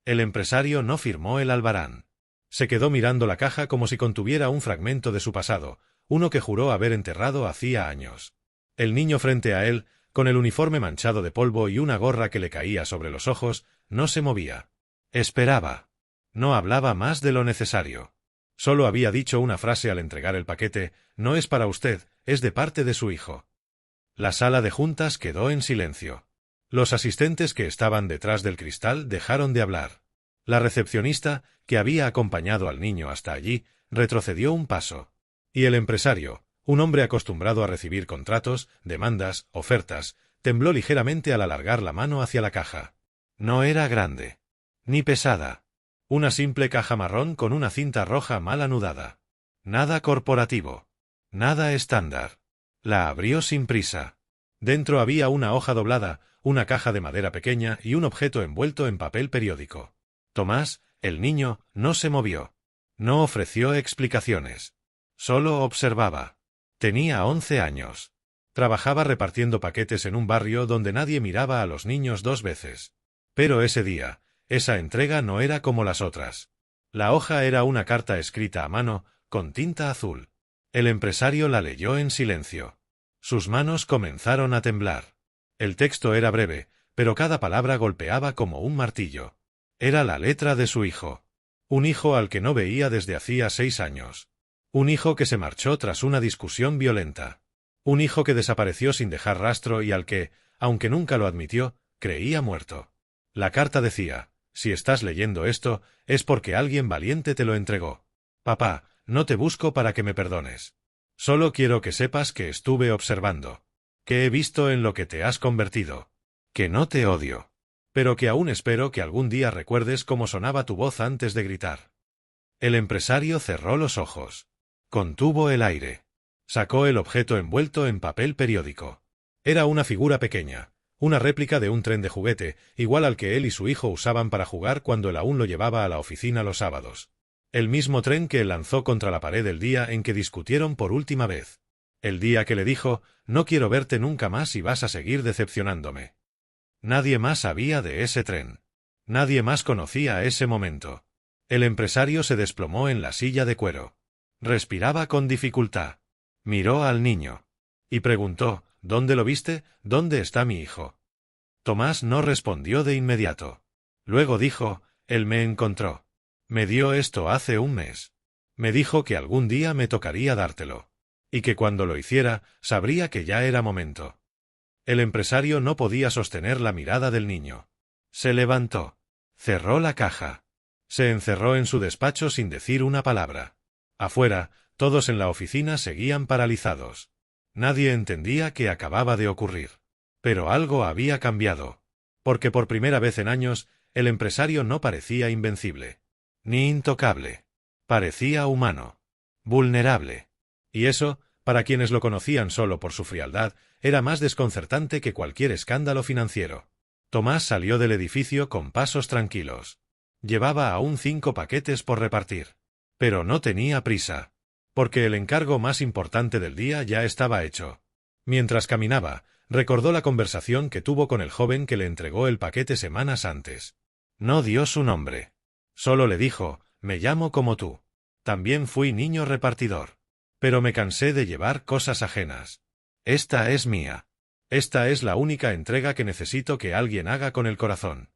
El empresario no firmó el albarán. Se quedó mirando la caja como si contuviera un fragmento de su pasado, uno que juró haber enterrado hacía años. El niño frente a él, con el uniforme manchado de polvo y una gorra que le caía sobre los ojos, no se movía. Esperaba. No hablaba más de lo necesario. Solo había dicho una frase al entregar el paquete: no es para usted, es de parte de su hijo. La sala de juntas quedó en silencio. Los asistentes que estaban detrás del cristal dejaron de hablar. La recepcionista, que había acompañado al niño hasta allí, retrocedió un paso. Y el empresario, un hombre acostumbrado a recibir contratos, demandas, ofertas, tembló ligeramente al alargar la mano hacia la caja. No era grande. Ni pesada. Una simple caja marrón con una cinta roja mal anudada. Nada corporativo. Nada estándar. La abrió sin prisa. Dentro había una hoja doblada, una caja de madera pequeña y un objeto envuelto en papel periódico. Tomás, el niño, no se movió. No ofreció explicaciones. Solo observaba. Tenía 11 años. Trabajaba repartiendo paquetes en un barrio donde nadie miraba a los niños dos veces. Pero ese día, esa entrega no era como las otras. La hoja era una carta escrita a mano, con tinta azul. El empresario la leyó en silencio. Sus manos comenzaron a temblar. El texto era breve, pero cada palabra golpeaba como un martillo. Era la letra de su hijo. Un hijo al que no veía desde hacía 6 años. Un hijo que se marchó tras una discusión violenta. Un hijo que desapareció sin dejar rastro y al que, aunque nunca lo admitió, creía muerto. La carta decía: si estás leyendo esto, es porque alguien valiente te lo entregó. Papá, no te busco para que me perdones. Solo quiero que sepas que estuve observando. Que he visto en lo que te has convertido. Que no te odio. Pero que aún espero que algún día recuerdes cómo sonaba tu voz antes de gritar. El empresario cerró los ojos. Contuvo el aire. Sacó el objeto envuelto en papel periódico. Era una figura pequeña, una réplica de un tren de juguete, igual al que él y su hijo usaban para jugar cuando él aún lo llevaba a la oficina los sábados. El mismo tren que él lanzó contra la pared el día en que discutieron por última vez. El día que le dijo: no quiero verte nunca más y vas a seguir decepcionándome. Nadie más sabía de ese tren. Nadie más conocía ese momento. El empresario se desplomó en la silla de cuero. Respiraba con dificultad. Miró al niño. Y preguntó: ¿dónde lo viste? ¿Dónde está mi hijo? Tomás no respondió de inmediato. Luego dijo: él me encontró. Me dio esto hace un mes. Me dijo que algún día me tocaría dártelo. Y que cuando lo hiciera, sabría que ya era momento. El empresario no podía sostener la mirada del niño. Se levantó. Cerró la caja. Se encerró en su despacho sin decir una palabra. Afuera, todos en la oficina seguían paralizados. Nadie entendía qué acababa de ocurrir. Pero algo había cambiado. Porque por primera vez en años, el empresario no parecía invencible. Ni intocable. Parecía humano. Vulnerable. Y eso, para quienes lo conocían solo por su frialdad, era más desconcertante que cualquier escándalo financiero. Tomás salió del edificio con pasos tranquilos. Llevaba aún 5 paquetes por repartir. Pero no tenía prisa. Porque el encargo más importante del día ya estaba hecho. Mientras caminaba, recordó la conversación que tuvo con el joven que le entregó el paquete semanas antes. No dio su nombre. Solo le dijo: me llamo como tú. También fui niño repartidor. Pero me cansé de llevar cosas ajenas. Esta es mía. Esta es la única entrega que necesito que alguien haga con el corazón.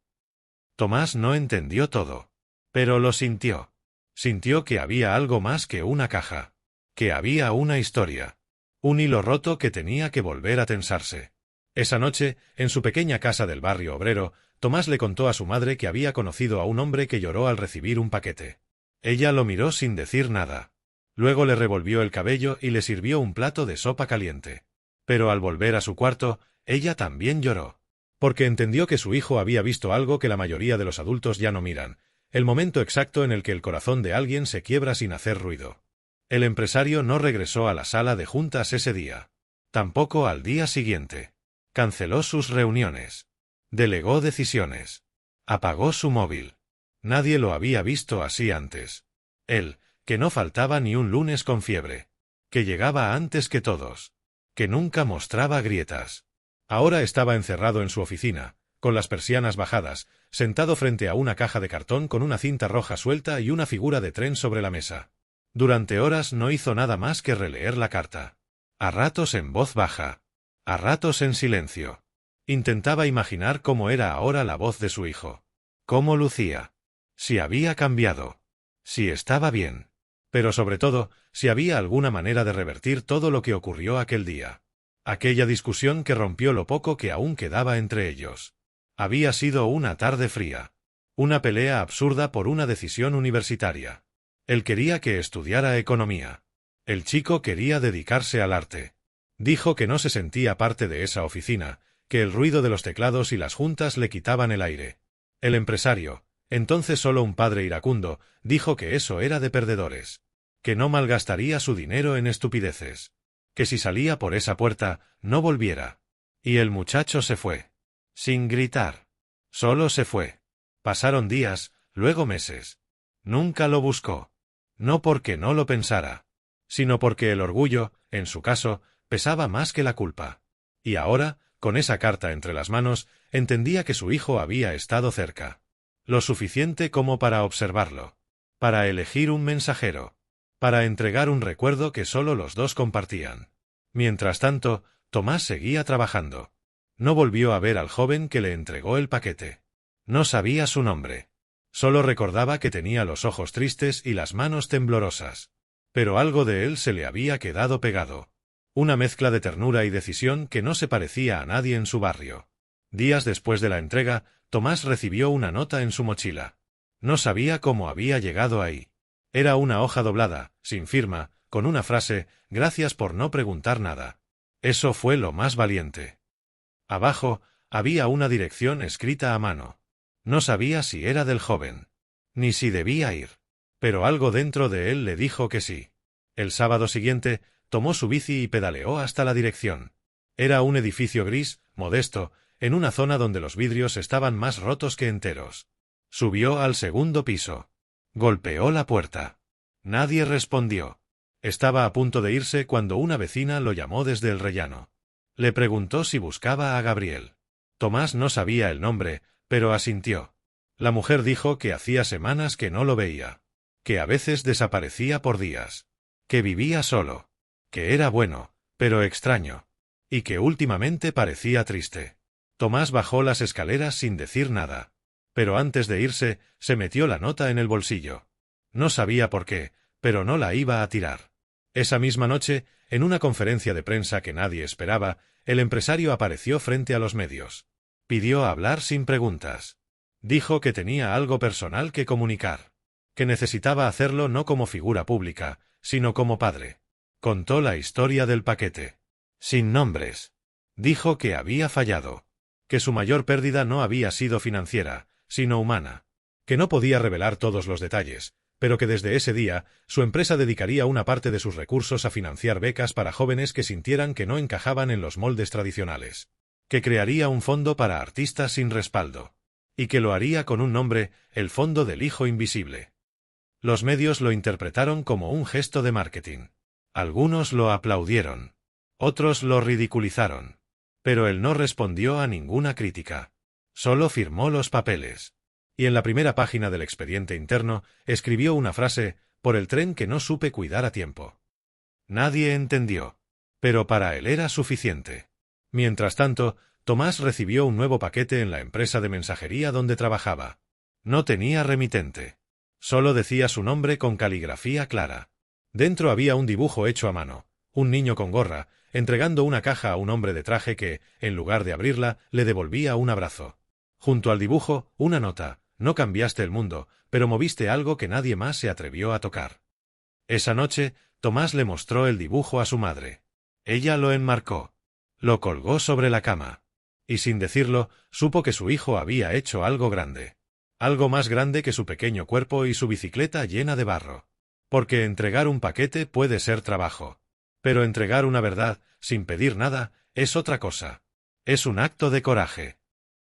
Tomás no entendió todo. Pero lo sintió. Sintió que había algo más que una caja. Que había una historia. Un hilo roto que tenía que volver a tensarse. Esa noche, en su pequeña casa del barrio obrero, Tomás le contó a su madre que había conocido a un hombre que lloró al recibir un paquete. Ella lo miró sin decir nada. Luego le revolvió el cabello y le sirvió un plato de sopa caliente. Pero al volver a su cuarto, ella también lloró. Porque entendió que su hijo había visto algo que la mayoría de los adultos ya no miran: el momento exacto en el que el corazón de alguien se quiebra sin hacer ruido. El empresario no regresó a la sala de juntas ese día. Tampoco al día siguiente. Canceló sus reuniones. Delegó decisiones. Apagó su móvil. Nadie lo había visto así antes. Él, que no faltaba ni un lunes con fiebre. Que llegaba antes que todos. Que nunca mostraba grietas. Ahora estaba encerrado en su oficina, con las persianas bajadas, sentado frente a una caja de cartón con una cinta roja suelta y una figura de tren sobre la mesa. Durante horas no hizo nada más que releer la carta. A ratos en voz baja, a ratos en silencio. Intentaba imaginar cómo era ahora la voz de su hijo. Cómo lucía. Si había cambiado. Si estaba bien. Pero sobre todo, si había alguna manera de revertir todo lo que ocurrió aquel día. Aquella discusión que rompió lo poco que aún quedaba entre ellos. Había sido una tarde fría. Una pelea absurda por una decisión universitaria. Él quería que estudiara economía. El chico quería dedicarse al arte. Dijo que no se sentía parte de esa oficina, que el ruido de los teclados y las juntas le quitaban el aire. El empresario, entonces solo un padre iracundo, dijo que eso era de perdedores. Que no malgastaría su dinero en estupideces. Que si salía por esa puerta, no volviera. Y el muchacho se fue. Sin gritar. Solo se fue. Pasaron días, luego meses. Nunca lo buscó. No porque no lo pensara, sino porque el orgullo, en su caso, pesaba más que la culpa. Y ahora, con esa carta entre las manos, entendía que su hijo había estado cerca. Lo suficiente como para observarlo. Para elegir un mensajero. Para entregar un recuerdo que solo los dos compartían. Mientras tanto, Tomás seguía trabajando. No volvió a ver al joven que le entregó el paquete. No sabía su nombre. Solo recordaba que tenía los ojos tristes y las manos temblorosas. Pero algo de él se le había quedado pegado. Una mezcla de ternura y decisión que no se parecía a nadie en su barrio. Días después de la entrega, Tomás recibió una nota en su mochila. No sabía cómo había llegado ahí. Era una hoja doblada, sin firma, con una frase: «Gracias por no preguntar nada». Eso fue lo más valiente. Abajo, había una dirección escrita a mano. No sabía si era del joven, ni si debía ir. Pero algo dentro de él le dijo que sí. El sábado siguiente, tomó su bici y pedaleó hasta la dirección. Era un edificio gris, modesto, en una zona donde los vidrios estaban más rotos que enteros. Subió al segundo piso. Golpeó la puerta. Nadie respondió. Estaba a punto de irse cuando una vecina lo llamó desde el rellano. Le preguntó si buscaba a Gabriel. Tomás no sabía el nombre, pero asintió. La mujer dijo que hacía semanas que no lo veía. Que a veces desaparecía por días. Que vivía solo. Que era bueno, pero extraño. Y que últimamente parecía triste. Tomás bajó las escaleras sin decir nada. Pero antes de irse, se metió la nota en el bolsillo. No sabía por qué, pero no la iba a tirar. Esa misma noche, en una conferencia de prensa que nadie esperaba, el empresario apareció frente a los medios. Pidió hablar sin preguntas. Dijo que tenía algo personal que comunicar. Que necesitaba hacerlo no como figura pública, sino como padre. Contó la historia del paquete. Sin nombres. Dijo que había fallado. Que su mayor pérdida no había sido financiera, sino humana. Que no podía revelar todos los detalles, pero que desde ese día, su empresa dedicaría una parte de sus recursos a financiar becas para jóvenes que sintieran que no encajaban en los moldes tradicionales. Que crearía un fondo para artistas sin respaldo. Y que lo haría con un nombre: el Fondo del Hijo Invisible. Los medios lo interpretaron como un gesto de marketing. Algunos lo aplaudieron. Otros lo ridiculizaron. Pero él no respondió a ninguna crítica. Solo firmó los papeles. Y en la primera página del expediente interno, escribió una frase: «Por el tren que no supe cuidar a tiempo». Nadie entendió. Pero para él era suficiente. Mientras tanto, Tomás recibió un nuevo paquete en la empresa de mensajería donde trabajaba. No tenía remitente. Solo decía su nombre con caligrafía clara. Dentro había un dibujo hecho a mano, un niño con gorra, entregando una caja a un hombre de traje que, en lugar de abrirla, le devolvía un abrazo. Junto al dibujo, una nota: «No cambiaste el mundo, pero moviste algo que nadie más se atrevió a tocar». Esa noche, Tomás le mostró el dibujo a su madre. Ella lo enmarcó. Lo colgó sobre la cama. Y sin decirlo, supo que su hijo había hecho algo grande. Algo más grande que su pequeño cuerpo y su bicicleta llena de barro. Porque entregar un paquete puede ser trabajo. Pero entregar una verdad, sin pedir nada, es otra cosa. Es un acto de coraje.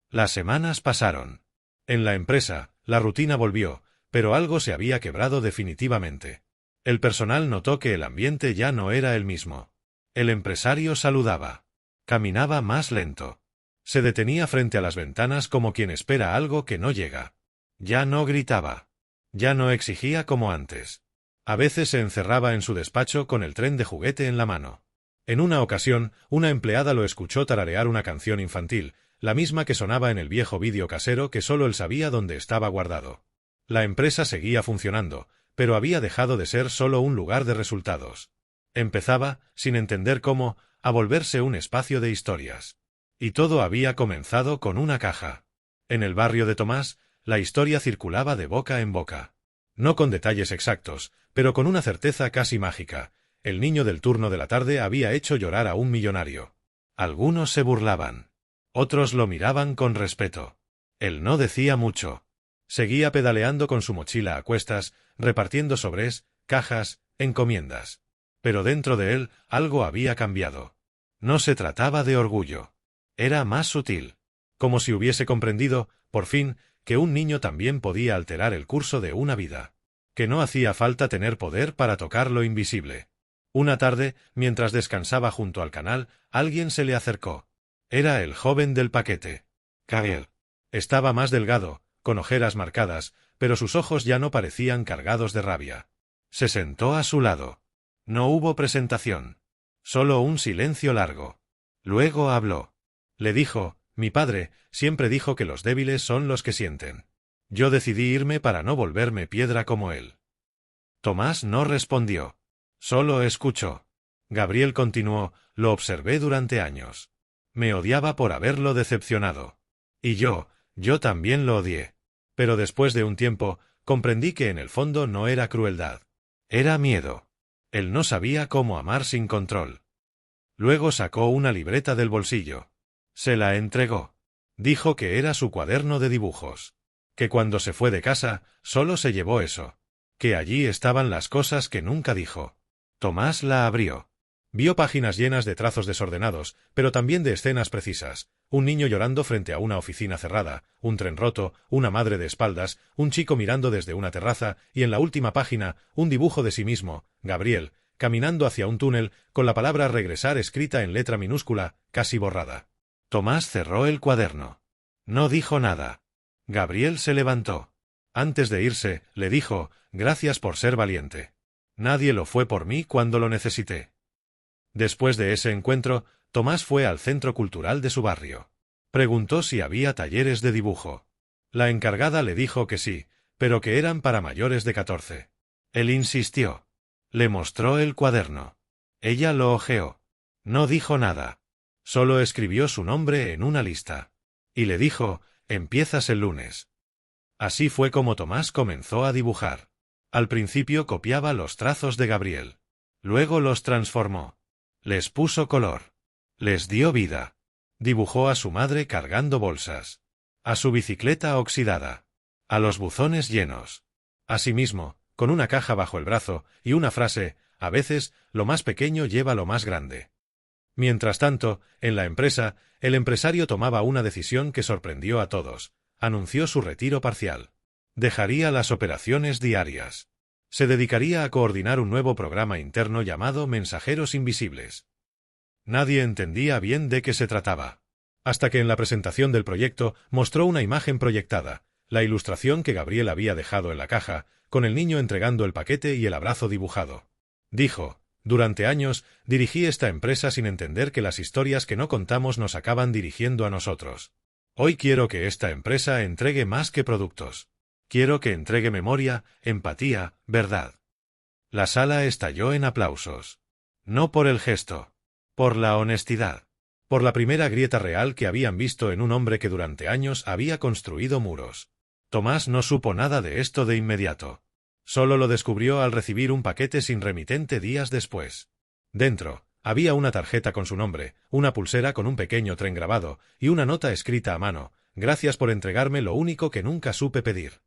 Las semanas pasaron. En la empresa, la rutina volvió, pero algo se había quebrado definitivamente. El personal notó que el ambiente ya no era el mismo. El empresario saludaba. Caminaba más lento. Se detenía frente a las ventanas como quien espera algo que no llega. Ya no gritaba. Ya no exigía como antes. A veces se encerraba en su despacho con el tren de juguete en la mano. En una ocasión, una empleada lo escuchó tararear una canción infantil, la misma que sonaba en el viejo vídeo casero que solo él sabía dónde estaba guardado. La empresa seguía funcionando, pero había dejado de ser solo un lugar de resultados. Empezaba, sin entender cómo, a volverse un espacio de historias. Y todo había comenzado con una caja. En el barrio de Tomás, la historia circulaba de boca en boca. No con detalles exactos, pero con una certeza casi mágica. El niño del turno de la tarde había hecho llorar a un millonario. Algunos se burlaban. Otros lo miraban con respeto. Él no decía mucho. Seguía pedaleando con su mochila a cuestas, repartiendo sobres, cajas, encomiendas. Pero dentro de él algo había cambiado. No se trataba de orgullo. Era más sutil. Como si hubiese comprendido, por fin, que un niño también podía alterar el curso de una vida. Que no hacía falta tener poder para tocar lo invisible. Una tarde, mientras descansaba junto al canal, alguien se le acercó. Era el joven del paquete. Gabriel. Estaba más delgado, con ojeras marcadas, pero sus ojos ya no parecían cargados de rabia. Se sentó a su lado. No hubo presentación. Solo un silencio largo. Luego habló. Le dijo: mi padre siempre dijo que los débiles son los que sienten. Yo decidí irme para no volverme piedra como él. Tomás no respondió. Solo escuchó. Gabriel continuó: lo observé durante años. Me odiaba por haberlo decepcionado. Y yo también lo odié. Pero después de un tiempo, comprendí que en el fondo no era crueldad. Era miedo. Él no sabía cómo amar sin control. Luego sacó una libreta del bolsillo. Se la entregó. Dijo que era su cuaderno de dibujos. Que cuando se fue de casa, solo se llevó eso. Que allí estaban las cosas que nunca dijo. Tomás la abrió. Vio páginas llenas de trazos desordenados, pero también de escenas precisas. Un niño llorando frente a una oficina cerrada, un tren roto, una madre de espaldas, un chico mirando desde una terraza, y en la última página, un dibujo de sí mismo, Gabriel, caminando hacia un túnel, con la palabra regresar escrita en letra minúscula, casi borrada. Tomás cerró el cuaderno. No dijo nada. Gabriel se levantó. Antes de irse, le dijo: gracias por ser valiente. Nadie lo fue por mí cuando lo necesité. Después de ese encuentro, Tomás fue al centro cultural de su barrio. Preguntó si había talleres de dibujo. La encargada le dijo que sí, pero que eran para mayores de 14. Él insistió. Le mostró el cuaderno. Ella lo hojeó. No dijo nada. Solo escribió su nombre en una lista. Y le dijo: empiezas el lunes. Así fue como Tomás comenzó a dibujar. Al principio copiaba los trazos de Gabriel. Luego los transformó. Les puso color. Les dio vida. Dibujó a su madre cargando bolsas. A su bicicleta oxidada. A los buzones llenos. Asimismo, con una caja bajo el brazo y una frase: a veces, lo más pequeño lleva lo más grande. Mientras tanto, en la empresa, el empresario tomaba una decisión que sorprendió a todos. Anunció su retiro parcial. Dejaría las operaciones diarias. Se dedicaría a coordinar un nuevo programa interno llamado Mensajeros Invisibles. Nadie entendía bien de qué se trataba. Hasta que en la presentación del proyecto mostró una imagen proyectada, la ilustración que Gabriel había dejado en la caja, con el niño entregando el paquete y el abrazo dibujado. Dijo: durante años dirigí esta empresa sin entender que las historias que no contamos nos acaban dirigiendo a nosotros. Hoy quiero que esta empresa entregue más que productos. Quiero que entregue memoria, empatía, verdad. La sala estalló en aplausos. No por el gesto. Por la honestidad. Por la primera grieta real que habían visto en un hombre que durante años había construido muros. Tomás no supo nada de esto de inmediato. Solo lo descubrió al recibir un paquete sin remitente días después. Dentro, había una tarjeta con su nombre, una pulsera con un pequeño tren grabado, y una nota escrita a mano: gracias por entregarme lo único que nunca supe pedir.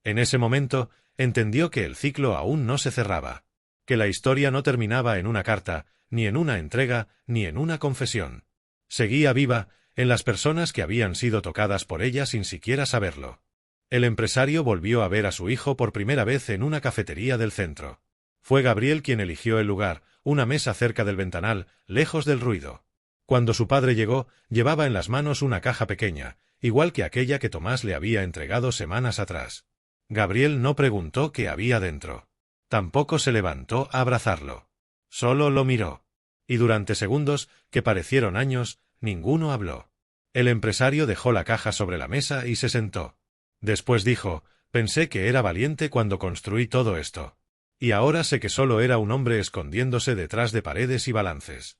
En ese momento, entendió que el ciclo aún no se cerraba, que la historia no terminaba en una carta, ni en una entrega, ni en una confesión. Seguía viva, en las personas que habían sido tocadas por ella sin siquiera saberlo. El empresario volvió a ver a su hijo por primera vez en una cafetería del centro. Fue Gabriel quien eligió el lugar, una mesa cerca del ventanal, lejos del ruido. Cuando su padre llegó, llevaba en las manos una caja pequeña, igual que aquella que Tomás le había entregado semanas atrás. Gabriel no preguntó qué había dentro. Tampoco se levantó a abrazarlo. Solo lo miró. Y durante segundos, que parecieron años, ninguno habló. El empresario dejó la caja sobre la mesa y se sentó. Después dijo: «Pensé que era valiente cuando construí todo esto. Y ahora sé que solo era un hombre escondiéndose detrás de paredes y balances».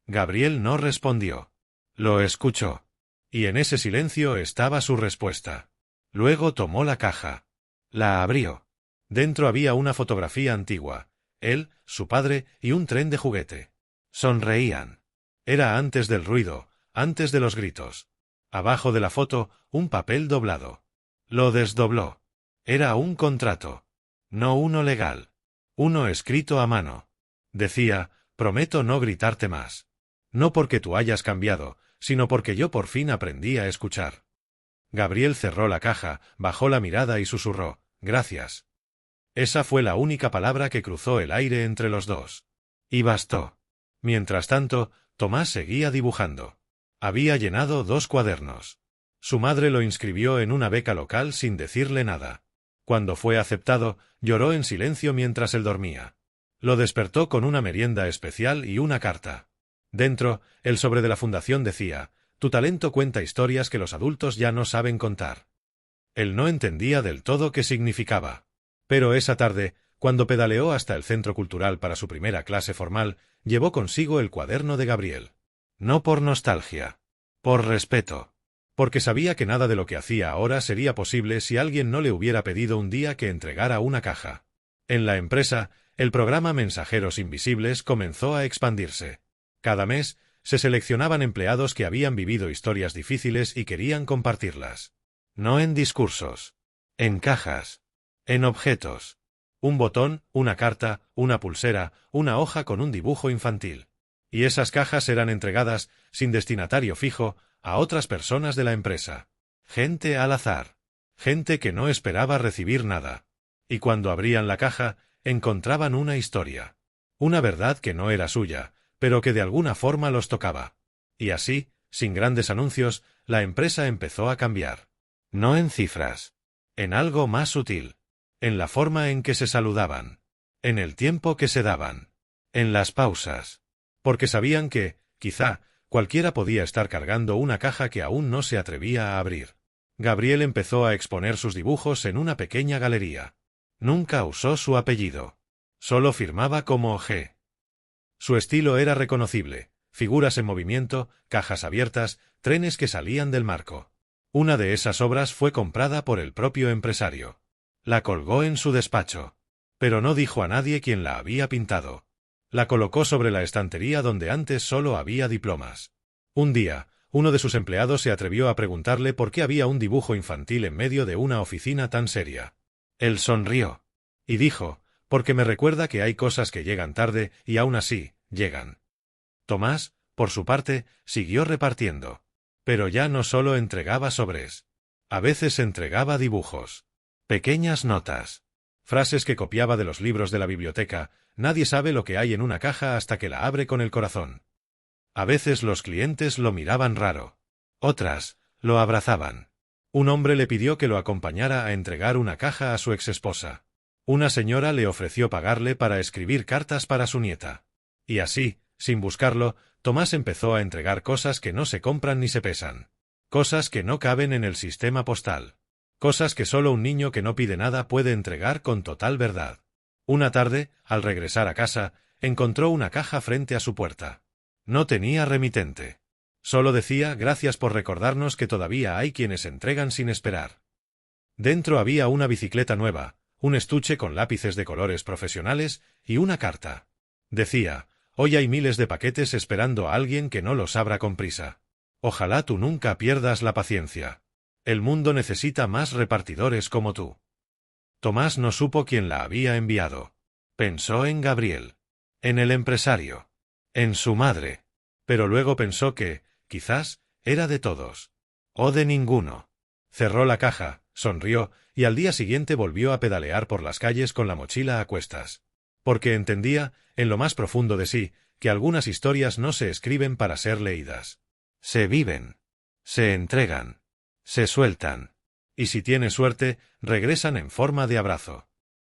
Gabriel no respondió. Lo escuchó. Y en ese silencio estaba su respuesta. Luego tomó la caja. La abrió. Dentro había una fotografía antigua. Él, su padre y un tren de juguete. Sonreían. Era antes del ruido, antes de los gritos. Abajo de la foto, un papel doblado. Lo desdobló. Era un contrato. No uno legal. Uno escrito a mano. Decía: «Prometo no gritarte más. No porque tú hayas cambiado, sino porque yo por fin aprendí a escuchar». Gabriel cerró la caja, bajó la mirada y susurró: «Gracias». Esa fue la única palabra que cruzó el aire entre los dos. Y bastó. Mientras tanto, Tomás seguía dibujando. Había llenado 2 cuadernos. Su madre lo inscribió en una beca local sin decirle nada. Cuando fue aceptado, lloró en silencio mientras él dormía. Lo despertó con una merienda especial y una carta. Dentro, el sobre de la fundación decía: «Tu talento cuenta historias que los adultos ya no saben contar». Él no entendía del todo qué significaba. Pero esa tarde, cuando pedaleó hasta el centro cultural para su primera clase formal, llevó consigo el cuaderno de Gabriel. No por nostalgia. Por respeto. Porque sabía que nada de lo que hacía ahora sería posible si alguien no le hubiera pedido un día que entregara una caja. En la empresa, el programa Mensajeros Invisibles comenzó a expandirse. Cada mes, se seleccionaban empleados que habían vivido historias difíciles y querían compartirlas. No en discursos. En cajas. En objetos. Un botón, una carta, una pulsera, una hoja con un dibujo infantil. Y esas cajas eran entregadas, sin destinatario fijo, a otras personas de la empresa. Gente al azar. Gente que no esperaba recibir nada. Y cuando abrían la caja, encontraban una historia. Una verdad que no era suya, pero que de alguna forma los tocaba. Y así, sin grandes anuncios, la empresa empezó a cambiar. No en cifras. En algo más sutil. En la forma en que se saludaban. En el tiempo que se daban. En las pausas. Porque sabían que, quizá, cualquiera podía estar cargando una caja que aún no se atrevía a abrir. Gabriel empezó a exponer sus dibujos en una pequeña galería. Nunca usó su apellido. Solo firmaba como G. Su estilo era reconocible: figuras en movimiento, cajas abiertas, trenes que salían del marco. Una de esas obras fue comprada por el propio empresario. La colgó en su despacho. Pero no dijo a nadie quién la había pintado. La colocó sobre la estantería donde antes solo había diplomas. Un día, uno de sus empleados se atrevió a preguntarle por qué había un dibujo infantil en medio de una oficina tan seria. Él sonrió. Y dijo: «Porque me recuerda que hay cosas que llegan tarde y aún así, llegan». Tomás, por su parte, siguió repartiendo. Pero ya no solo entregaba sobres. A veces entregaba dibujos. Pequeñas notas. Frases que copiaba de los libros de la biblioteca. Nadie sabe lo que hay en una caja hasta que la abre con el corazón. A veces los clientes lo miraban raro. Otras, lo abrazaban. Un hombre le pidió que lo acompañara a entregar una caja a su exesposa. Una señora le ofreció pagarle para escribir cartas para su nieta. Y así, sin buscarlo, Tomás empezó a entregar cosas que no se compran ni se pesan. Cosas que no caben en el sistema postal. Cosas que solo un niño que no pide nada puede entregar con total verdad. Una tarde, al regresar a casa, encontró una caja frente a su puerta. No tenía remitente. Solo decía: «Gracias por recordarnos que todavía hay quienes entregan sin esperar». Dentro había una bicicleta nueva, un estuche con lápices de colores profesionales y una carta. Decía: «Hoy hay miles de paquetes esperando a alguien que no los abra con prisa. Ojalá tú nunca pierdas la paciencia. El mundo necesita más repartidores como tú». Tomás no supo quién la había enviado. Pensó en Gabriel. En el empresario. En su madre. Pero luego pensó que, quizás, era de todos. O de ninguno. Cerró la caja, sonrió, y al día siguiente volvió a pedalear por las calles con la mochila a cuestas. Porque entendía, en lo más profundo de sí, que algunas historias no se escriben para ser leídas. Se viven. Se entregan. Se sueltan. Y si tienes suerte, regresan en forma de abrazo.